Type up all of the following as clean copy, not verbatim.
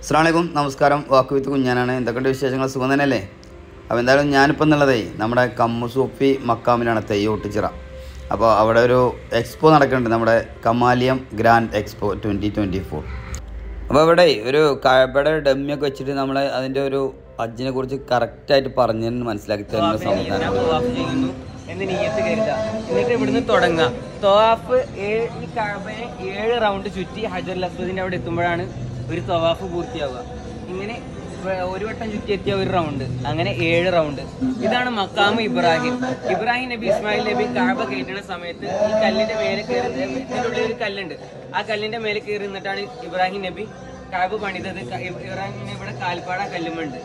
അസ്സലാമു അലൈക്കും, നമസ്കാരം. വാക്ക് വിത്ത് കുഞ്ഞാനാണ്. എന്തൊക്കെയുണ്ട് വിശേഷങ്ങൾ? സുഖം തന്നെയല്ലേ? അപ്പോൾ എന്തായാലും ഞാനിപ്പോൾ എന്നുള്ളതേ നമ്മുടെ കമ്മുസൂഫി മക്കാമിലാണ്, തെയ്യോട്ടുചിറ. അപ്പോൾ അവിടെ ഒരു എക്സ്പോ നടക്കുന്നുണ്ട്, നമ്മുടെ കമാലിയം ഗ്രാൻഡ് എക്സ്പോ 2024. അപ്പോൾ അവിടെ ഒരു കഅബയുടെ ഡമ്മിയൊക്കെ വെച്ചിട്ട് നമ്മൾ അതിൻ്റെ ഒരു ഹജ്ജിനെ കുറിച്ച് കറക്റ്റായിട്ട് പറഞ്ഞ് മനസ്സിലാക്കി തരുന്ന സംവിധാനം എന്ന് നിയ്യത്ത് കരുതുക. എന്നിട്ട് ഇവിടുന്ന് തുടങ്ങാം. തവാഫ് ഈ കഅബയെ 7 റൗണ്ട് ചുറ്റി ഹജറുൽ അസ്വദിന്റെ അവിടെ എത്തുമ്പോഴാണ് ഒരു തവാഫ് പൂർത്തിയാവുക. ഇങ്ങനെ ഒരു വട്ടം ചുറ്റി എത്തിയ ഒരു റൗണ്ട്, അങ്ങനെ 7 റൗണ്ട്. ഇതാണ് മക്കാമ് ഇബ്രാഹിം. ഇബ്രാഹിം നബി ഇസ്മായിൽ നബി കഅബ കയറ്റുന്ന സമയത്ത് ഈ കല്ലിന്റെ മേലെ കയറി, ഇതിന്റെ ഉള്ളിൽ ഒരു കല്ലുണ്ട്, ആ കല്ലിന്റെ മേലെ കയറി നിന്നിട്ടാണ് ഇബ്രാഹിം നബി കഅബ പണിതത്. ഇബ്രാഹിം നബി ഇവിടെ കാൽപ്പാട കല്ലുമുണ്ട്.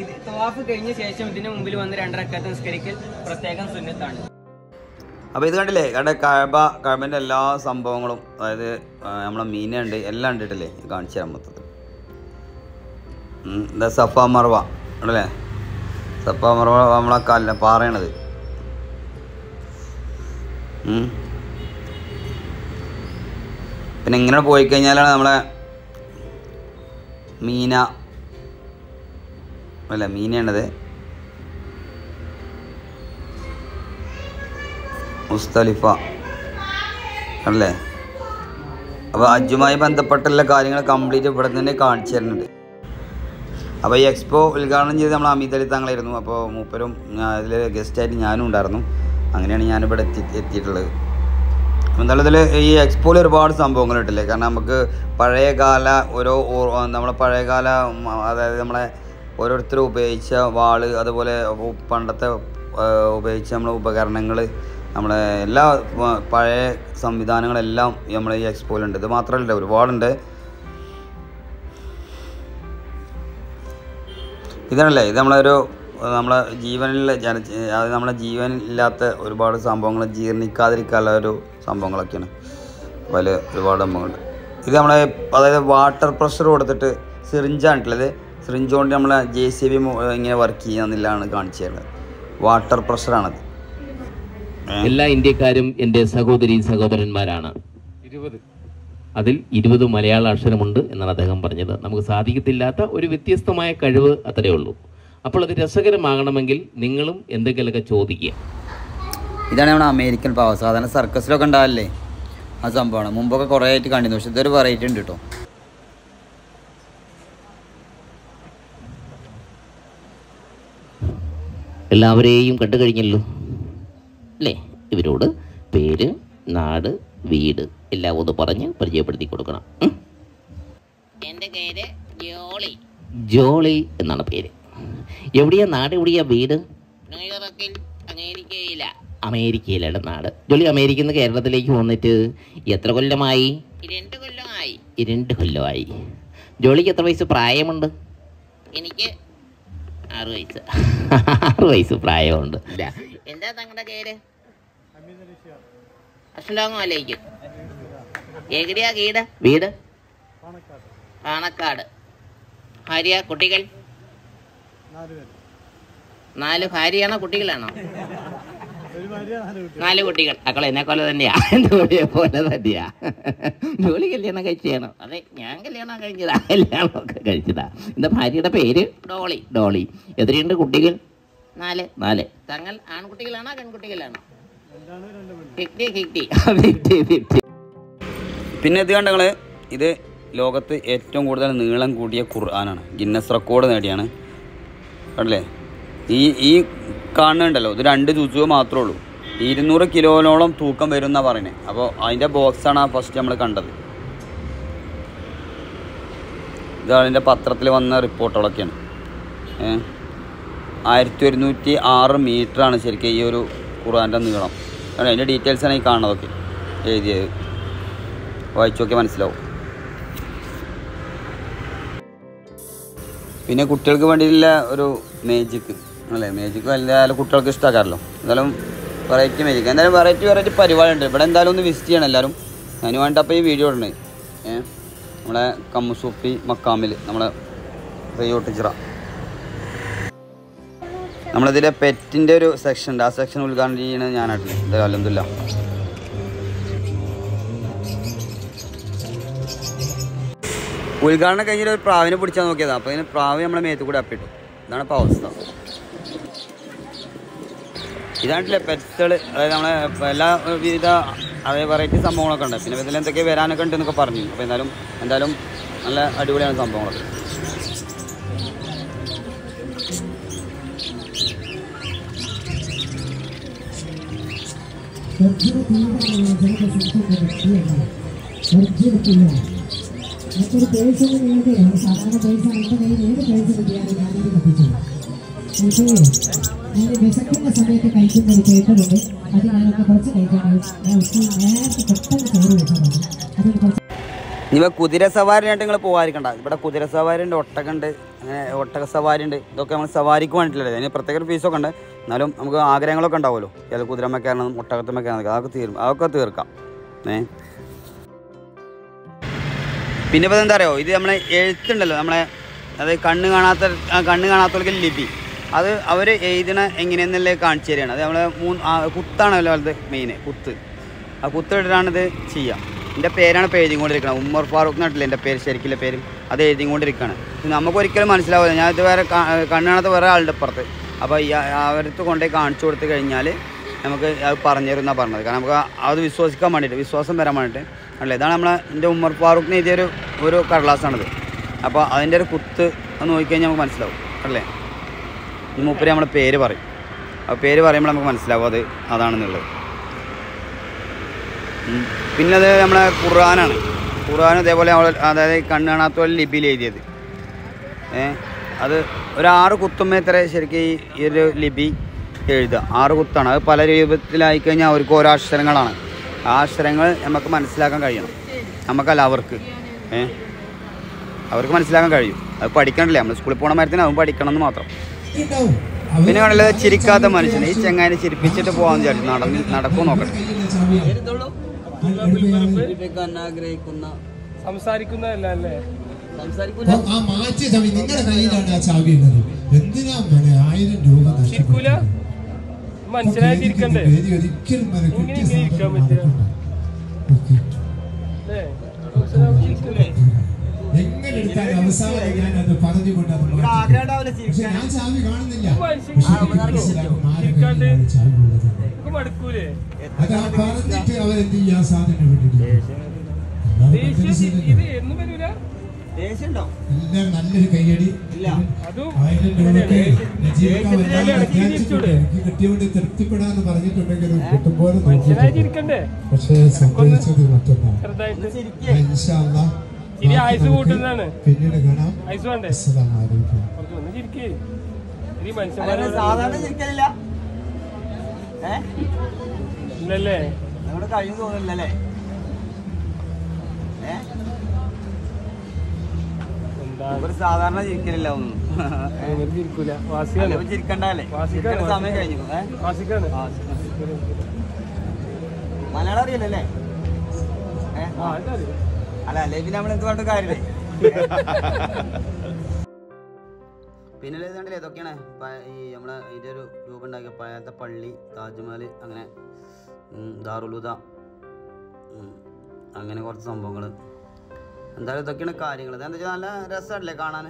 ഇത് തവാഫ് കഴിഞ്ഞ ശേഷം ഇതിന് മുമ്പിൽ വന്ന് 2 റക്അത്ത് നിസ്കരിക്കൽ പ്രത്യേകം സുന്നത്താണ്. അപ്പോൾ ഇത് കണ്ടില്ലേ, കഅബൻ്റെ എല്ലാ സംഭവങ്ങളും, അതായത് നമ്മളെ മീനുണ്ട്, എല്ലാം കണ്ടിട്ടില്ലേ, കാണിച്ചു തരാൻ മൊത്തത്തിൽ. എന്താ സഫ മർവ ഉണ്ടല്ലേ, സഫ മർവ നമ്മളെ പാറയണത്. പിന്നെ ഇങ്ങനെ പോയി കഴിഞ്ഞാലാണ് നമ്മളെ മീനയാണത്, മുസ്തലിഫ അല്ലേ. അപ്പോൾ ഹജ്ജുമായി ബന്ധപ്പെട്ടുള്ള കാര്യങ്ങൾ കംപ്ലീറ്റ് ഇവിടെ തന്നെ കാണിച്ചു തരുന്നുണ്ട്. അപ്പോൾ ഈ എക്സ്പോ ഉദ്ഘാടനം ചെയ്ത് നമ്മൾ അമീദ് അലി തങ്ങളായിരുന്നു. അപ്പോൾ മൂപ്പരും അതിൽ ഗസ്റ്റായിട്ട് ഞാനും ഉണ്ടായിരുന്നു. അങ്ങനെയാണ് ഞാനിവിടെ എത്തിയിട്ടുള്ളത്. എന്തായാലും ഇതിൽ ഈ എക്സ്പോയിൽ ഒരുപാട് സംഭവങ്ങളുണ്ടല്ലേ. കാരണം നമുക്ക് പഴയകാല നമ്മളെ പഴയകാല, അതായത് നമ്മളെ ഓരോരുത്തരും ഉപയോഗിച്ച വാള്, അതുപോലെ പണ്ടത്തെ ഉപയോഗിച്ച നമ്മളെ ഉപകരണങ്ങൾ, നമ്മളെ എല്ലാ പഴയ സംവിധാനങ്ങളെല്ലാം നമ്മളെ ഈ എക്സ്പോയിലുണ്ട്. ഇത് മാത്രമല്ല, ഒരുപാടുണ്ട്. ഇതാണല്ലേ, ഇത് നമ്മളെ ജീവനിലെ അത് നമ്മളെ ജീവനില്ലാത്ത ഒരുപാട് സംഭവങ്ങൾ ജീർണിക്കാതിരിക്കാനുള്ള ഒരു സംഭവങ്ങളൊക്കെയാണ്. അപ്പോൾ അതിൽ ഒരുപാട് സംഭവങ്ങളുണ്ട്. ഇത് നമ്മളെ, അതായത് വാട്ടർ പ്രഷർ കൊടുത്തിട്ട് സിറിഞ്ചാണിട്ടുള്ളത്. സിറിഞ്ച് കൊണ്ട് നമ്മളെ JCB ഇങ്ങനെ വർക്ക് ചെയ്യാന്നില്ലാണ് കാണിച്ചു തരുന്നത്. വാട്ടർ പ്രഷറാണത്. എല്ലാ ഇന്ത്യക്കാരും എൻ്റെ സഹോദരി സഹോദരന്മാരാണ്. അതിൽ 20 മലയാള അക്ഷരമുണ്ട് എന്നാണ് അദ്ദേഹം പറഞ്ഞത്. നമുക്ക് സാധിക്കത്തില്ലാത്ത ഒരു വ്യത്യസ്തമായ കഴിവ് അത്രയേ ഉള്ളൂ. അപ്പോൾ അത് രസകരമാകണമെങ്കിൽ നിങ്ങളും എന്തെങ്കിലുമൊക്കെ ചോദിക്കുക. ഇതാണ് നമ്മുടെ അമേരിക്കൻ പാവ. സാധാരണ സർക്കസിലൊക്കെ ഉണ്ടാവില്ലേ, ആ സംഭവമാണ്. മുമ്പൊക്കെ കുറേ ആയിട്ട് കണ്ടിരുന്നു, പക്ഷെ ഇതൊരു വെറൈറ്റി ഉണ്ട് കേട്ടോ. എല്ലാവരെയും കണ്ടു കഴിഞ്ഞല്ലോ അല്ലേ? ഇവരോട് പേര്, നാട്, വീട് എല്ലാം ഒന്ന് പറഞ്ഞ് പരിചയപ്പെടുത്തി കൊടുക്കണം. എൻ്റെ പേര് ജോളി. ജോളി എന്നാണ് പേര്. എവിടെയാ നാട്, എവിടെയാ വീട്? ന്യൂയോർക്കിൽ, അമേരിക്കയിലാണ് നാട്. ജോളി അമേരിക്കയിൽ നിന്ന് കേരളത്തിലേക്ക് വന്നിട്ട് എത്ര കൊല്ലമായി? 2 കൊല്ലമായി. 2 കൊല്ലമായി. ജോളിക്ക് എത്ര വയസ്സ് പ്രായമുണ്ട്? എനിക്ക് 6 വയസ്സ്. 6 വയസ്സ് പ്രായമുണ്ട്. എന്താ തങ്ങളുടെ പേര്? അസ്സലാമലൈക്കും. എവിടെയാ വീട്? പാണക്കാട്. ഭാര്യ, കുട്ടികൾ? 4 ഭാര്യയാണോ കുട്ടികളാണോ? 4 കുട്ടികൾ. മക്കൾ എന്നെപ്പോലെ തന്നെയാ, എൻ്റെ പോലെ തന്നെയാ. ജോലി കല്യാണം കഴിച്ചതാണോ? അതെ, ഞാൻ കല്യാണം കഴിഞ്ഞതാ. കല്യാണമൊക്കെ കഴിച്ചതാ. എൻ്റെ ഭാര്യയുടെ പേര് ഡോളി. എത്രയുണ്ട് കുട്ടികൾ? 4. തങ്ങൾ ആൺകുട്ടികളാണോ പെൺകുട്ടികളാണോ? 50. പിന്നെ ഇത് കണ്ടങ്ങൾ, ഇത് ലോകത്ത് ഏറ്റവും കൂടുതൽ നീളം കൂടിയ ഖുർആനാണ്. ഗിന്നസ് റെക്കോർഡ് നേടിയാണ്. കണ്ടല്ലേ, ഈ കാണുന്നുണ്ടല്ലോ, ഇത് 2 ജുസു മാത്രമേ ഉള്ളൂ. 200 കിലോനോളം തൂക്കം വരും എന്നാണ് പറയുന്നത്. അപ്പോൾ അതിൻ്റെ ബോക്സാണ് ഫസ്റ്റ് നമ്മൾ കണ്ടത്. ഇത് അതിൻ്റെ പത്രത്തിൽ വന്ന റിപ്പോർട്ടുകളൊക്കെയാണ്. 1106 മീറ്ററാണ് ശരിക്കും ഈ ഒരു ഖുർആൻ്റെ നീളം. അതിൻ്റെ ഡീറ്റെയിൽസാണ് ഈ കാണുന്നതൊക്കെ എഴുതിയത്. വായിച്ചു നോക്കിയാൽ മനസ്സിലാവും. പിന്നെ കുട്ടികൾക്ക് വേണ്ടിയിട്ടുള്ള ഒരു മേജിക്ക് അല്ലേ, മേജിക്ക് എന്തായാലും കുട്ടികൾക്ക് ഇഷ്ടമാക്കാമല്ലോ. എന്തായാലും വെറൈറ്റി മേജിക്ക്, എന്തായാലും വെറൈറ്റി പരിപാടി ഉണ്ട് ഇവിടെ. എന്തായാലും ഒന്ന് വിസിറ്റ് ചെയ്യണം എല്ലാവരും. അതിന് വേണ്ടി അപ്പോൾ ഈ വീഡിയോ ഇടണേ. നമ്മളെ കമ്മുസൂഫി മക്കാമിൽ, നമ്മളെ തെയ്യോട്ടുചിറ. നമ്മളിതിലെ പെറ്റിൻ്റെ ഒരു സെക്ഷൻ ഉണ്ട്, ആ സെക്ഷൻ ഉദ്ഘാടനം ചെയ്യുന്നത് ഞാനായിട്ടില്ല. എന്തായാലും അൽഹംദുലില്ലാ. ഉദ്ഘാടനം കഴിഞ്ഞിട്ട് ഒരു പ്രാവിനെ പിടിച്ചാൽ നോക്കിയതാണ്. അപ്പോൾ അതിന് പ്രാവ് നമ്മളെ മേത്ത് കൂടെ അപ്പിട്ടു. ഇതാണ് ഇപ്പോൾ അവസ്ഥ. ഇതായിട്ടില്ലേ പെറ്റ്സുകൾ, അതായത് നമ്മളെ എല്ലാ വിവിധ അതായത് വെറൈറ്റി സംഭവങ്ങളൊക്കെ ഉണ്ട്. പിന്നെ ഇതിൽ എന്തൊക്കെ വരാനൊക്കെ ഉണ്ടെന്നൊക്കെ പറഞ്ഞു. അപ്പോൾ എന്തായാലും നല്ല അടിപൊളിയാണ് സംഭവങ്ങളൊക്കെ. വിശക്കുന്ന സമയത്ത് കഴിക്കുന്ന ഒരു പേപ്പറുണ്ട്. അത് ഞാനൊക്കെ കുറച്ച് കഴിക്കാനായി ഞാൻ നേരത്തെ പെട്ടെന്ന് ചോറ് വെച്ചാൽ അതിന് കുറച്ച്. ഇനിയിപ്പോൾ കുതിര സവാരിയായിട്ട് നിങ്ങൾ പോകാതിരിക്കണ്ട. ഇവിടെ കുതിര സവാരി ഉണ്ട്, ഒട്ടകമുണ്ട്, അങ്ങനെ ഒട്ടക സവാരി ഉണ്ട്. ഇതൊക്കെ നമ്മൾ സവാരിക്ക് വേണ്ടിയിട്ടുള്ളത്. അതിന് പ്രത്യേക ഒരു ഫീസൊക്കെ ഉണ്ട്. എന്നാലും നമുക്ക് ആഗ്രഹങ്ങളൊക്കെ ഉണ്ടാവുമല്ലോ. ഏത് കുതിരമ്മ കയറണം, ഒട്ടകത്തുമ്മ കയറണം, അതൊക്കെ തീർക്കാം. പിന്നെ ഇപ്പോൾ എന്താ അറിയോ, ഇത് നമ്മളെ എഴുത്തുണ്ടല്ലോ, നമ്മളെ അതായത് കണ്ണ് കാണാത്തവർക്ക് ലിപി, അത് അവർ എഴുതണ എങ്ങനെയെന്നുള്ളത് കാണിച്ചു തരികയാണ്. അത് നമ്മളെ കുത്താണല്ലോ അത് മെയിൻ കുത്ത്. ആ കുത്തിട്ടാണിത് ചെയ്യുക. എൻ്റെ പേരാണ് ഇപ്പോൾ എഴുതിക്കൊണ്ടിരിക്കുന്നത്. ഉമ്മർ ഫാറൂഖ് നാട്ടിലെ എൻ്റെ പേര്, ശരിക്കുള്ള പേര് അത് എഴുതിക്കൊണ്ടിരിക്കുകയാണ്. നമുക്കൊരിക്കലും മനസ്സിലാവില്ല. ഞാൻ ഇത് വേറെ കണ്ണ് കാണാത്ത വേറെ ആളുടെ പുറത്ത്. അപ്പോൾ അവർക്ക് കൊണ്ടുപോയി കാണിച്ചു കൊടുത്തു കഴിഞ്ഞാൽ നമുക്ക് അത് പറഞ്ഞു തരും എന്നാണ് പറഞ്ഞത്. കാരണം നമുക്ക് അത് വിശ്വസിക്കാൻ വേണ്ടിയിട്ട്, വിശ്വാസം വരാൻ വേണ്ടിയിട്ട് അല്ലേ. ഇതാണ് നമ്മളെ എൻ്റെ ഉമ്മർ ഫാറൂഖിന് എഴുതിയൊരു കടലാസാണിത്. അപ്പോൾ അതിൻ്റെ ഒരു കുത്ത് അത് നോക്കിക്കഴിഞ്ഞാൽ നമുക്ക് മനസ്സിലാവും അല്ലേ. മൂപ്പര് നമ്മളെ പേര് പറയും. ആ പേര് പറയുമ്പോൾ നമുക്ക് മനസ്സിലാവും അതാണെന്നുള്ളത്. പിന്നെ അത് നമ്മളെ ഖുർആനാണ്. ഖുർആൻ ഇതേപോലെ അതായത് കണ്ണ് കാണാത്ത ലിപിയിൽ എഴുതിയത്. അത് ഒരു 6 കുത്തുമ്മേ ഇത്ര ശരിക്കും ഈ ഒരു ലിപി എഴുതുക. 6 കുത്താണ്. അത് പല രൂപത്തിലായി കഴിഞ്ഞാൽ അവർക്ക് ഓരോ അക്ഷരങ്ങളാണ്. ആ അക്ഷരങ്ങൾ നമുക്ക് മനസ്സിലാക്കാൻ കഴിയണം. നമുക്കല്ല അവർക്ക് മനസ്സിലാക്കാൻ കഴിയും. അത് പഠിക്കണല്ലേ, നമ്മൾ സ്കൂളിൽ പോകണ മരത്തിന് അതും പഠിക്കണം എന്ന് മാത്രം. പിന്നെ കണ്ടല്ലേ ചിരിക്കാത്ത മനുഷ്യന്. ഈ ചെങ്ങായിനെ ചിരിപ്പിച്ചിട്ട് പോകാമെന്ന് വിചാരിച്ചു. നടക്കും നോക്കട്ടെ. സംസാരിക്കുന്നതല്ലേ നിങ്ങളുടെ കയ്യിലാണ് ആ ചാവി ഉള്ളത്. എന്തിനാ 1000 രൂപ മനസ്സിലായിരിക്കണ്ടേ? ഒരിക്കലും എങ്ങനെ എടുത്താൽ അവസാനം ഞാൻ അത് പറഞ്ഞുകൊണ്ട് പക്ഷെ ഞാൻ ചാവി കാണുന്നില്ല. അതാ പറഞ്ഞിട്ട് അവരെന്ത് ചെയ്യാൻ സാധനം വിട്ടില്ല. എല്ലാം നല്ലൊരു കയ്യടി. 1000 രൂപയ്ക്ക് എനിക്ക് കിട്ടിയോണ്ട് തൃപ്തിപ്പെടാന്ന് പറഞ്ഞിട്ടുണ്ടെങ്കിൽ കിട്ടുമ്പോലെ നോക്കിയിട്ടുണ്ട്. പക്ഷെ സംഭവിച്ചത് മറ്റൊന്നാണ്. പിന്നീട് കാണാം. സാധാരണ ചിരിക്കലില്ല ഇല്ലല്ലേ, നമ്മുടെ കഴിവ് തോന്നില്ലല്ലേ. സാധാരണ ചിരിക്കലില്ല ഒന്നും. ചിരിക്കണ്ടല്ലേ, സമയം കഴിഞ്ഞു. മലയാളം അറിയില്ലല്ലേ? അല്ലേ പിന്നെ നമ്മൾ എന്ത് പറഞ്ഞ കാര്യമില്ലേ. പിന്നെ ഇതാണ്ടല്ലേ ഇതൊക്കെയാണ് ഈ നമ്മളെ ഇതിൻ്റെ ഒരു രൂപം ഉണ്ടാക്കിയ പഴയത്തെ പള്ളി, താജ്മഹൽ, അങ്ങനെ ദാറുലുദ, അങ്ങനെ കുറച്ച് സംഭവങ്ങൾ. എന്തായാലും ഇതൊക്കെയാണ് കാര്യങ്ങൾ. എന്താ വെച്ചാൽ നല്ല രസമല്ലേ കാണാൻ,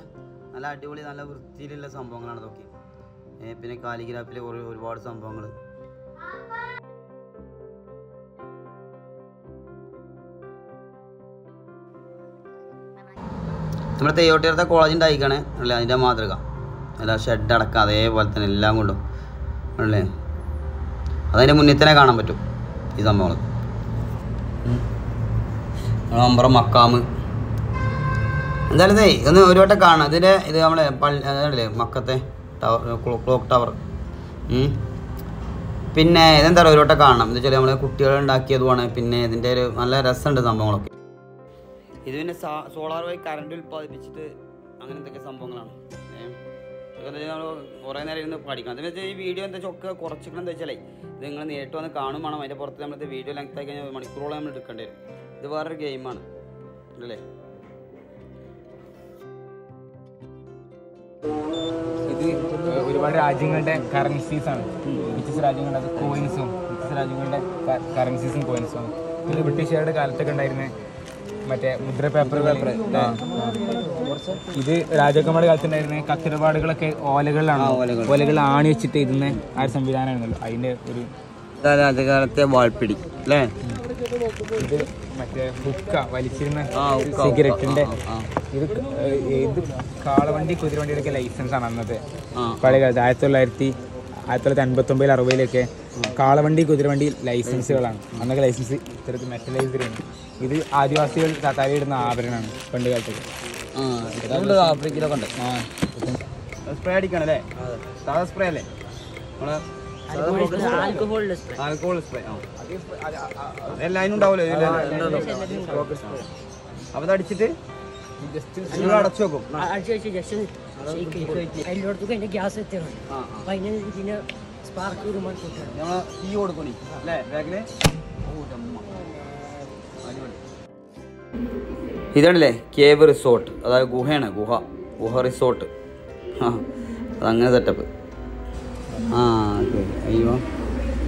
നല്ല അടിപൊളി നല്ല വൃത്തിയിലുള്ള സംഭവങ്ങളാണ് ഇതൊക്കെ. പിന്നെ കാലിഗ്രാഫിയിലെ ഒരുപാട് സംഭവങ്ങൾ. നമ്മുടെ തെയ്യോട്ടിയത്തെ കോളേജിൻ്റെ അയക്കണേ അല്ലേ അതിൻ്റെ മാതൃക. അല്ല ഷെഡ് അടക്കം അതേപോലെ തന്നെ എല്ലാം കൊണ്ടും അല്ലേ. അതതിൻ്റെ മുന്നിൽ തന്നെ കാണാൻ പറ്റും ഈ സംഭവങ്ങൾ. അമ്പറം മക്കാമ് എന്തായാലും ഒന്ന് ഒരു വട്ടം കാണാം. ഇത് നമ്മളെ അതല്ലേ മക്കത്തെ ടവർ, ക്ലോക്ക് ടവർ. പിന്നെ ഇതെന്താ പറയുക ഒരു വട്ടം കാണണം. എന്താ വെച്ചാൽ നമ്മളെ കുട്ടികളുണ്ടാക്കിയതുമാണ്. പിന്നെ ഇതിൻ്റെ ഒരു നല്ല രസമുണ്ട് സംഭവങ്ങളൊക്കെ. ഇത് പിന്നെ സോളാർ വഴി കറണ്ട് ഉൽപ്പാദിപ്പിച്ചിട്ട് അങ്ങനത്തെ സംഭവങ്ങളാണ്. എന്താ വെച്ചാൽ നമ്മൾ കുറേ നേരം ഇരുന്ന് പഠിക്കണം. എന്താ വെച്ചാൽ ഈ വീഡിയോ എന്താ വെച്ചാൽ ഒക്കെ കുറച്ചിക്കണം. എന്താ വെച്ചാലേ ഇത് നിങ്ങൾ നേരിട്ട് വന്ന് കാണും വേണം. അതിൻ്റെ പുറത്ത് നമ്മളിത് വീഡിയോ ലെങ്ത് ആയി കഴിഞ്ഞാൽ മണിക്കൂറോളം നമ്മൾ എടുക്കേണ്ടി വരും. ഇത് വേറൊരു ഗെയിമാണ് അല്ലേ. ഇത് ഒരുപാട് രാജ്യങ്ങളുടെ കറൻസീസാണ്. വ്യത്യസ്ത രാജ്യങ്ങളുടെ അത് കോയിൻസും വ്യത്യസ്ത രാജ്യങ്ങളുടെ കറൻസീസും കോയിൻസും. ഇത് ബ്രിട്ടീഷുകാരുടെ കാലത്തൊക്കെ ഉണ്ടായിരുന്ന മറ്റേ മുദ്ര പേപ്പർ ഇത് രാജാക്കന്മാരുടെ കാലത്തുണ്ടായിരുന്ന കത്തിടപാടുകളൊക്കെ ഓലകളിലാണ്. ഓലകൾ ആണി വെച്ചിട്ട് ഇരുന്ന ആ ഒരു സംവിധാനമായിരുന്നല്ലോ. അതിന്റെ ഒരു രാജകാലത്തെ വാൾപ്പിടി അല്ലേ? ഇത് മറ്റേ ഹുക്ക വലിച്ചിരുന്ന സിഗരറ്റിന്റെ ഇത് കാളവണ്ടി കുതിരവണ്ടിയുടെയൊക്കെ ലൈസൻസ് ആണ് അന്നത്തെ പഴയ കാലത്ത് 1959 60 കാളവണ്ടി കുതിരവണ്ടി ലൈസൻസുകളാണ് അന്നൊക്കെ. ലൈസൻസ് ഇത്തരത്തിൽ മെറ്റലൈസ്ഡ് ആണ്. ഇത് ആദിവാസികൾ തലയിടുന്ന ആഭരണമാണ് പണ്ട് കാലത്തൊക്കെ. ആഫ്രിക്കയിലൊക്കെ ഉണ്ട്. സ്പ്രേ അടിക്കണല്ലേ? സാധാ സ്പ്രേ അല്ലേ? ആൽക്കഹോൾ സ്പ്രേ എല്ലാവരും ഉണ്ടാവുമല്ലോ. അപ്പൊ അത് അടിച്ചിട്ട് അടച്ചു വെക്കും. തീ കൊടുക്കണി അല്ലേ ബാഗില്? ഇതാണല്ലേ കേവ് റിസോർട്ട്, അതായത് ഗുഹയാണ്. ഗുഹ റിസോർട്ട്. അതങ്ങനെ സെറ്റപ്പ്. അയ്യോ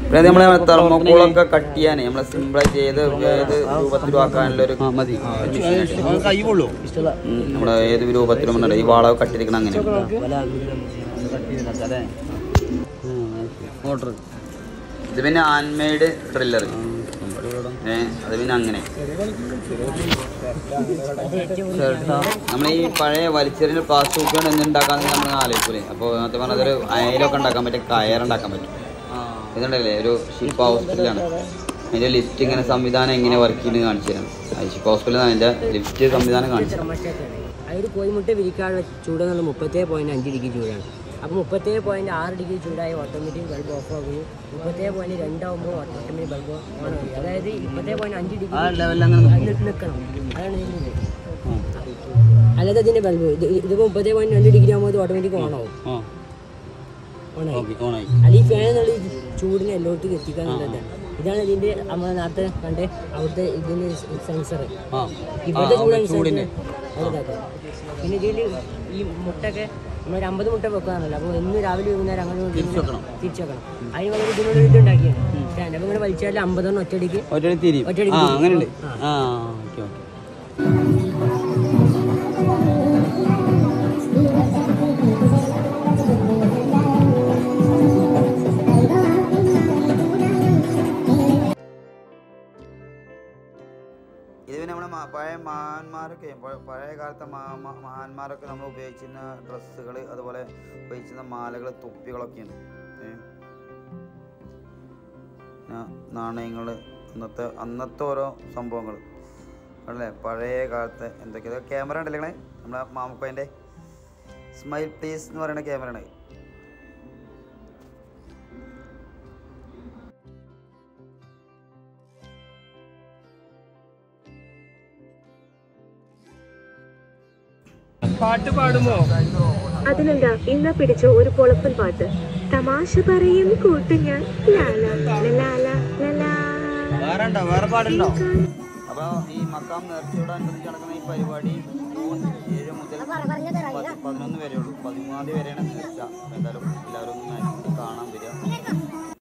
പിന്നെ നമ്മളെ തെർമോക്കോളൊക്കെ കട്ട് ചെയ്യാനേ നമ്മളെ സിമ്പിളായിട്ട് ഏത് രൂപത്തിലും ആക്കാനുള്ള ഒരു നമ്മുടെ ഏത് രൂപത്തിലും ഈ വാളവ് കട്ടിരിക്കണം. അങ്ങനെ ഇത് പിന്നെ ആൻമെയ്ഡ് ഡ്രില്ലർ. അത് പിന്നെ അങ്ങനെ നമ്മൾ ഈ പഴയ വലിച്ചെറിഞ്ഞ പ്ലാസ്റ്റിക് കൊണ്ട് എന്തുണ്ടാക്കാന്ന് നമ്മൾ ആലോചിക്കൂലേ. അപ്പോൾ അങ്ങനത്തെ പറഞ്ഞാൽ അതൊരു അയലൊക്കെ ഉണ്ടാക്കാൻ പറ്റും, കയറുണ്ടാക്കാൻ പറ്റും. ഇതുണ്ടല്ലേ ഒരു ഷിപ്പ് ഹോസ്പിറ്റലാണ്. അതിൻ്റെ ലിഫ്റ്റ് ഇങ്ങനെ സംവിധാനം എങ്ങനെ വർക്ക് ചെയ്യുന്നത് കാണിച്ചു തരാം. ഷിപ്പ് ഹോസ്പിറ്റലിൽ അതിൻ്റെ ലിഫ്റ്റ് സംവിധാനം കാണിച്ചു തരാം. അതൊരു കോഴിമുട്ട വിരിക്കാനുള്ള ചൂട് എന്നുള്ള 37.5 ഡിഗ്രി ചൂടാണ്. അപ്പോൾ 37.6 ഡിഗ്രി ചൂടായി ഓട്ടോമാറ്റിക് ബൾബ് ഓഫ് ആകുകയും 37.2 ആകുമ്പോൾ ഓട്ടോമാറ്റിക് ബൾബ് ഓൺ ആകുകയും. അതായത് 37.5 ഡിഗ്രി നിൽക്കണം. അതാണ് ഇതിൻ്റെ. അല്ലാതെ ഇതിൻ്റെ ബൾബ് ഇതിപ്പോൾ 37.2 ഡിഗ്രി ആകുമ്പോൾ ഇത് ഓട്ടോമാറ്റിക് ഓണാവും. ഓണായി. അല്ല ഈ ഫാൻ എന്നുള്ള ചൂടിനെ എല്ലായിടത്തും എത്തിക്കാന്നുള്ളത്. ഇതാണ് ഇതിൻ്റെ നമ്മൾ നേരത്തെ കണ്ട് അവിടുത്തെ ഇതിൻ്റെ സെൻസർ. ഇവിടുത്തെ ചൂടിന് അതാക്കാം. പിന്നെ ഇതിൽ ഈ മുട്ടൊക്കെ നമ്മൾ 50 മുട്ട വെക്കാറുണ്ടല്ലോ. അപ്പോൾ ഇന്ന് രാവിലെ വൈകുന്നേരം അങ്ങനെ തിരിച്ചു വെക്കണം. അതിന് വളരെ ഇതിനോട് ഇതുണ്ടാക്കിയാണ്. അപ്പോൾ ഇങ്ങനെ വലിച്ചാൽ 50 ഒറ്റയടിക്ക് അങ്ങനെയുണ്ട്. ഇത് പിന്നെ നമ്മുടെ പഴയ മഹാന്മാരൊക്കെ പഴയ കാലത്തെ മഹാന്മാരൊക്കെ നമ്മൾ ഉപയോഗിച്ചിരുന്ന ഡ്രസ്സുകൾ, അതുപോലെ ഉപയോഗിച്ചിരുന്ന മാലകൾ, തൊപ്പികളൊക്കെയാണ്. നാണയങ്ങൾ, അന്നത്തെ ഓരോ സംഭവങ്ങൾ അല്ലേ പഴയ കാലത്തെ എന്തൊക്കെയാണ്. ക്യാമറ ഉണ്ടല്ലേ നമ്മളെ മാമക്കോൻ്റെ സ്മൈൽ പ്ലീസ് എന്ന് പറയുന്ന ക്യാമറയാണ്. പാട്ട് പാടുമോ? അതിനെന്താ, ഇന്നാ പിടിച്ചോ ഒരു പൊളപ്പൻ പാട്ട്. തമാശ പറയും കൂട്ടു ഞാൻ. വേറെ പാടുണ്ടോ? അപ്പോൾ ഈ മക്കാം നേർച്ചയോടനുബന്ധിച്ച് നടക്കുന്ന ഈ പരിപാടി ജൂൺ 7 മുതൽ 11 വരെ ഉള്ളൂ. 13 വരെയാണ് നേർച്ച. എന്തായാലും എല്ലാവരും ഒന്ന് കാണാൻ വരിക.